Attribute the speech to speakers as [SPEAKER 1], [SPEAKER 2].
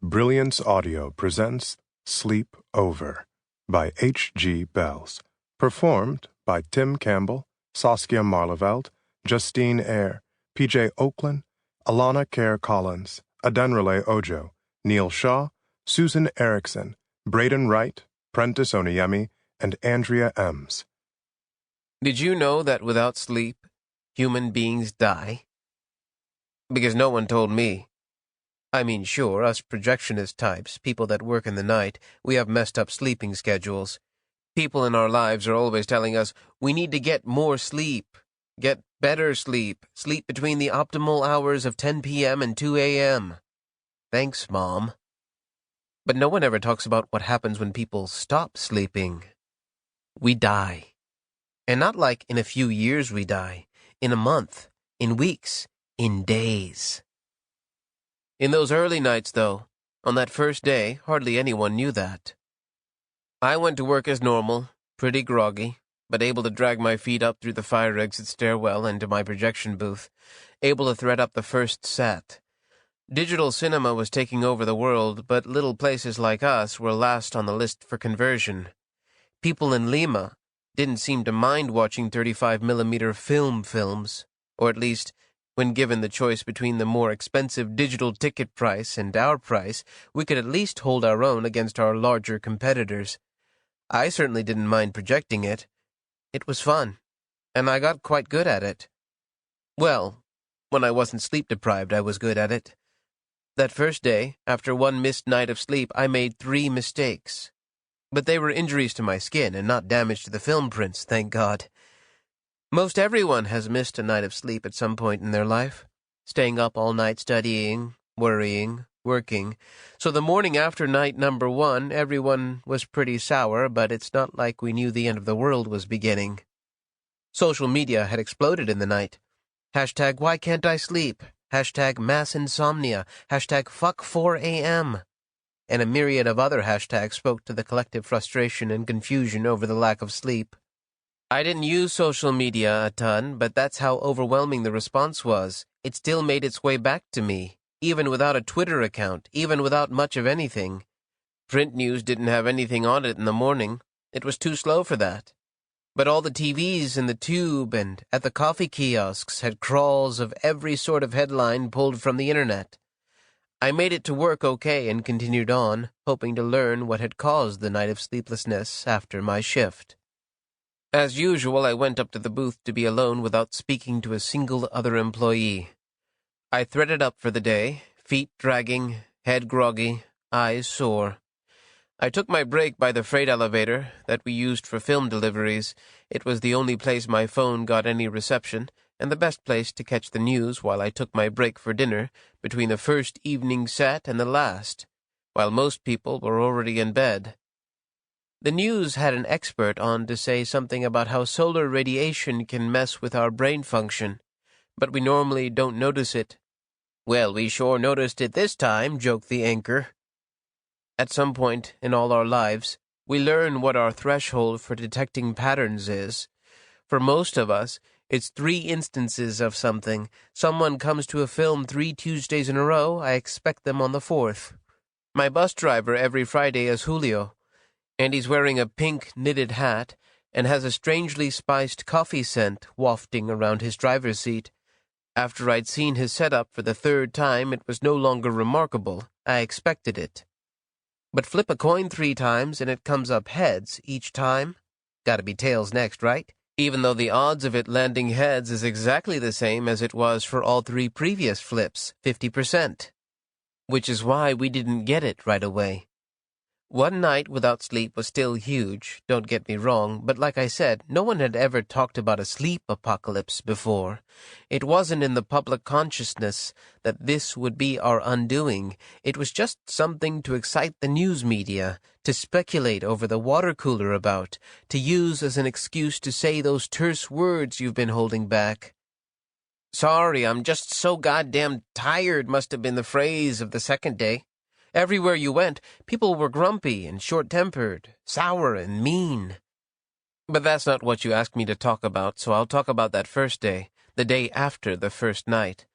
[SPEAKER 1] Brilliance Audio presents Sleep Over by H.G. Bells, performed by Tim Campbell, Saskia Maarleveld, Justine Eyre, P.J. Ochlan, Alana Kerr Collins, Adenrele Ojo, Neil Shah, Susan Ericksen, Braden Wright, Prentice Onayemi, and Andrea Emmes.
[SPEAKER 2] Did you know that without sleep, human beings die? Because no one told me. I mean, sure, us projectionist types, people that work in the night, we have messed up sleeping schedules. People in our lives are always telling us, we need to get more sleep, get better sleep, sleep between the optimal hours of 10 p.m. and 2 a.m. Thanks, Mom. But no one ever talks about what happens when people stop sleeping. We die. And not like in a few years we die, in a month, in weeks, in days. In those early nights, though, on that first day, hardly anyone knew that. I went to work as normal, pretty groggy, but able to drag my feet up through the fire exit stairwell into my projection booth, able to thread up the first set. Digital cinema was taking over the world, but little places like us were last on the list for conversion. People in Lima didn't seem to mind watching 35mm films, or at least, when given the choice between the more expensive digital ticket price and our price, we could at least hold our own against our larger competitors. I certainly didn't mind projecting it. It was fun, and I got quite good at it. Well, when I wasn't sleep-deprived, I was good at it. That first day, after one missed night of sleep, I made 3 mistakes. But they were injuries to my skin and not damage to the film prints, thank God. Most everyone has missed a night of sleep at some point in their life, staying up all night studying, worrying, working. So the morning after night number 1, everyone was pretty sour, but it's not like we knew the end of the world was beginning. Social media had exploded in the night. Hashtag why can't I sleep? Hashtag mass insomnia. Hashtag fuck 4 a.m. And a myriad of other hashtags spoke to the collective frustration and confusion over the lack of sleep. I didn't use social media a ton, but that's how overwhelming the response was. It still made its way back to me, even without a Twitter account, even without much of anything. Print news didn't have anything on it in the morning. It was too slow for that. But all the TVs in the tube and at the coffee kiosks had crawls of every sort of headline pulled from the internet. I made it to work okay and continued on, hoping to learn what had caused the night of sleeplessness after my shift. As usual, I went up to the booth to be alone without speaking to a single other employee. I threaded up for the day, feet dragging, head groggy, eyes sore. I took my break by the freight elevator that we used for film deliveries. It was the only place my phone got any reception, and the best place to catch the news while I took my break for dinner between the first evening set and the last, while most people were already in bed. The news had an expert on to say something about how solar radiation can mess with our brain function, but we normally don't notice it. Well, we sure noticed it this time, joked the anchor. At some point in all our lives, we learn what our threshold for detecting patterns is. For most of us, it's 3 instances of something. Someone comes to a film 3 Tuesdays in a row, I expect them on the 4th. My bus driver every Friday is Julio, and he's wearing a pink knitted hat and has a strangely spiced coffee scent wafting around his driver's seat. After I'd seen his setup for the 3rd time, it was no longer remarkable. I expected it. But flip a coin 3 times and it comes up heads each time. Gotta be tails next, right? Even though the odds of it landing heads is exactly the same as it was for all 3 previous flips, 50%. Which is why we didn't get it right away. One night without sleep was still huge, don't get me wrong, but like I said, no one had ever talked about a sleep apocalypse before. It wasn't in the public consciousness that this would be our undoing. It was just something to excite the news media, to speculate over the water cooler about, to use as an excuse to say those terse words you've been holding back. Sorry, I'm just so goddamn tired must have been the phrase of the second day. Everywhere you went, people were grumpy and short-tempered, sour and mean. But that's not what you asked me to talk about, so I'll talk about that first day, the day after the first night.